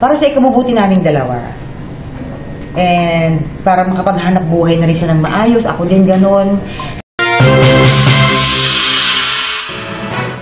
Para sa ikabubuti naming dalawa. And para makapaghanap buhay na rin siya ng maayos, ako din ganon.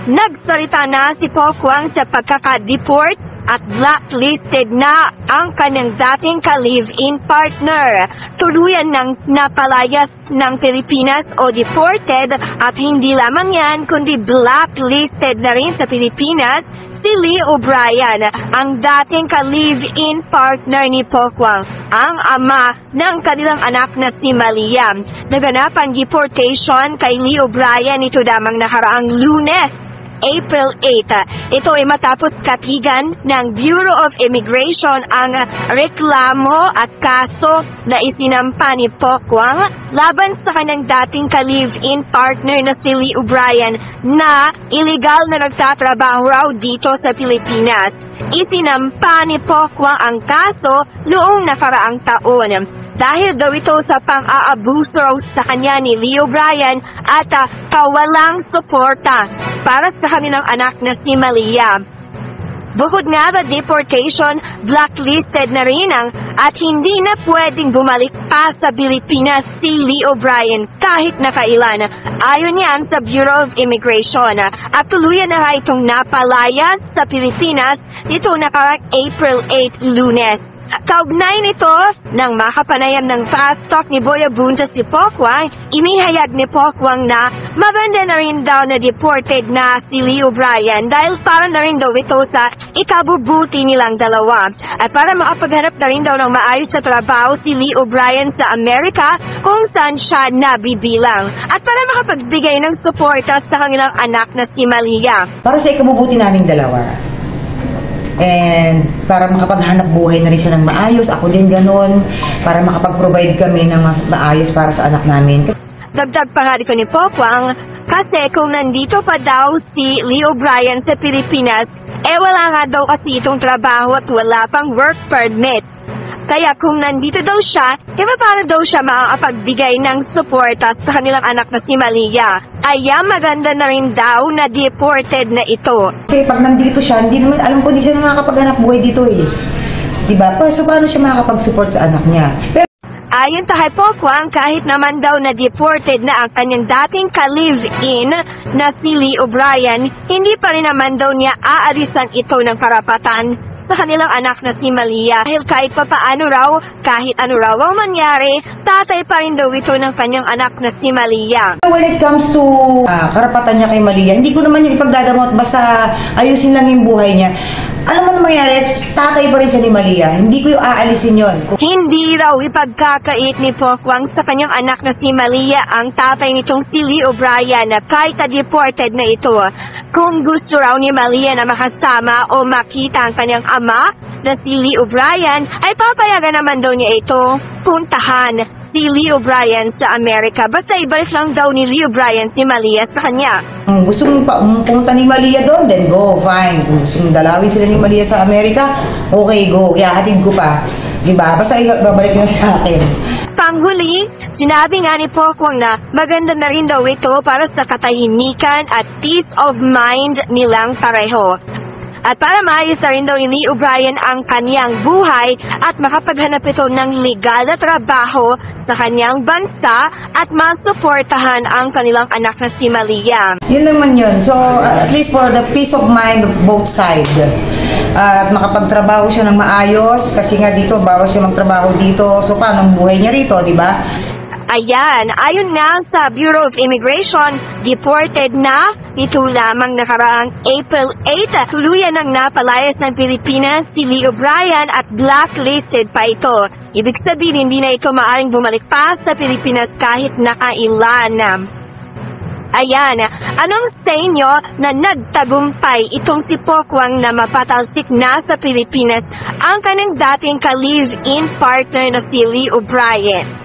Nagsalita na si Pokwang sa pagkaka-deport at blacklisted na ang kanyang dating ka-live-in partner. Tuluyan ng napalayas ng Pilipinas o deported, at hindi lamang yan kundi blacklisted na rin sa Pilipinas si Lee O'Brien, ang dating ka-live-in partner ni Pokwang, ang ama ng kanilang anak na si Malia. Naganap ang deportation kay Lee O'Brien ito damang nakaraang Lunes, April 8. Ito ay matapos kapigan ng Bureau of Immigration ang reklamo at kaso na isinampa ni Pokwang laban sa kanyang dating ka-live-in partner na si Lee O'Brien na illegal na nagtatrabaho raw dito sa Pilipinas. Isinampa ni Pokwang ang kaso noong nakaraang taon. Dahil daw ito sa pang-aabuso raw sa kanya ni Lee O'Brien at kawalang suporta para sa kanilang anak na si Malia. Bukod nga sa deportation, blacklisted na rin at hindi na pwedeng bumalik pa sa Pilipinas si Lee O'Brien kahit nakailan. Ayon yan sa Bureau of Immigration. At tuluyan na itong napalaya sa Pilipinas dito nakarang April 8, Lunes. Kaugnay nito ng makapanayam ng fast talk ni Boy Abunda si Pokwang, inihayag ni Pokwang na maganda na rin daw na deported na si Lee O'Brien dahil para na rin daw ito sa ikabubuti nilang dalawa. At para makapaghanap na rin daw ng maayos na trabaho si Lee O'Brien sa Amerika kung saan siya nabibilang. At para makapagbigay ng suporta sa kanilang anak na si Malia. Para sa ikabubuti naming dalawa. And para makapaghanap buhay na rin siya ng maayos, ako din ganon. Para makapag-provide kami ng maayos para sa anak namin. Dagdag pa nga ni Pokwang, kasi kung nandito pa daw si Lee O'Brien sa Pilipinas, wala nga daw kasi itong trabaho at wala pang work permit. Kaya kung nandito daw siya, paano daw siya makakapagbigay ng suporta sa kanilang anak na si Malia? Kaya maganda na rin daw na deported na ito. Kasi pag nandito siya, hindi naman alam ko hindi siya nakakapaghanap buhay dito eh. Diba? So paano siya makakapag-support sa anak niya? Ayon kay Pokwang, kahit naman daw na deported na ang kanyang dating ka-live-in na si Lee O'Brien, hindi pa rin naman daw niya aalisan ito ng karapatan sa kanilang anak na si Malia. Dahil kahit papaano raw, kahit ano raw ang mangyari, tatay pa rin daw ito ng kanyang anak na si Malia. When it comes to karapatan niya kay Malia, hindi ko naman yung ipagdadamot basta ayusin lang yung buhay niya. Alam mo na mangyari, tatay pa rin siya ni Malia. Hindi ko yung aalisin yun. Hindi raw ipagkakait ni Pokwang sa kanyang anak na si Malia ang tatay nitong si Lee O'Brien kahit deported na ito. Kung gusto raw ni Malia na makasama o makita ang kanyang ama na si Lee O'Brien, ay papayagan naman daw niya ito puntahan si Lee O'Brien sa Amerika. Basta ibalik lang daw ni Lee O'Brien si Malia sa kanya. Kung gusto mong pumunta ni Malia doon, then go, fine. Kung gusto mong dalawin sila ni Malia sa Amerika, okay, go. Kaya hatid ko pa. Diba? Basta babalik nyo sa akin. Panghuli, sinabi nga ni Pokwang na maganda na rin daw ito para sa katahimikan at peace of mind nilang pareho. At para maayos na rin daw ni Lee O'Brien ang kanyang buhay at makapaghanap ito ng legal na trabaho sa kanyang bansa at masuportahan ang kanilang anak na si Malia. Yun naman yun. So, at least for the peace of mind of both sides. At makapagtrabaho siya ng maayos kasi nga dito, bawal siya magtrabaho dito. So, paano ang buhay niya rito, di ba? Ayan, ayon nga sa Bureau of Immigration, deported na nito lamang nakaraang April 8. Tuluyan ng napalayas ng Pilipinas si Lee O'Brien at blacklisted pa ito. Ibig sabihin, hindi na ito maaring bumalik pa sa Pilipinas kahit nakailan. Ayan, anong sa inyo na nagtagumpay itong si Pokwang na mapatalsik na sa Pilipinas ang kanyang dating ka-live-in partner na si Lee O'Brien?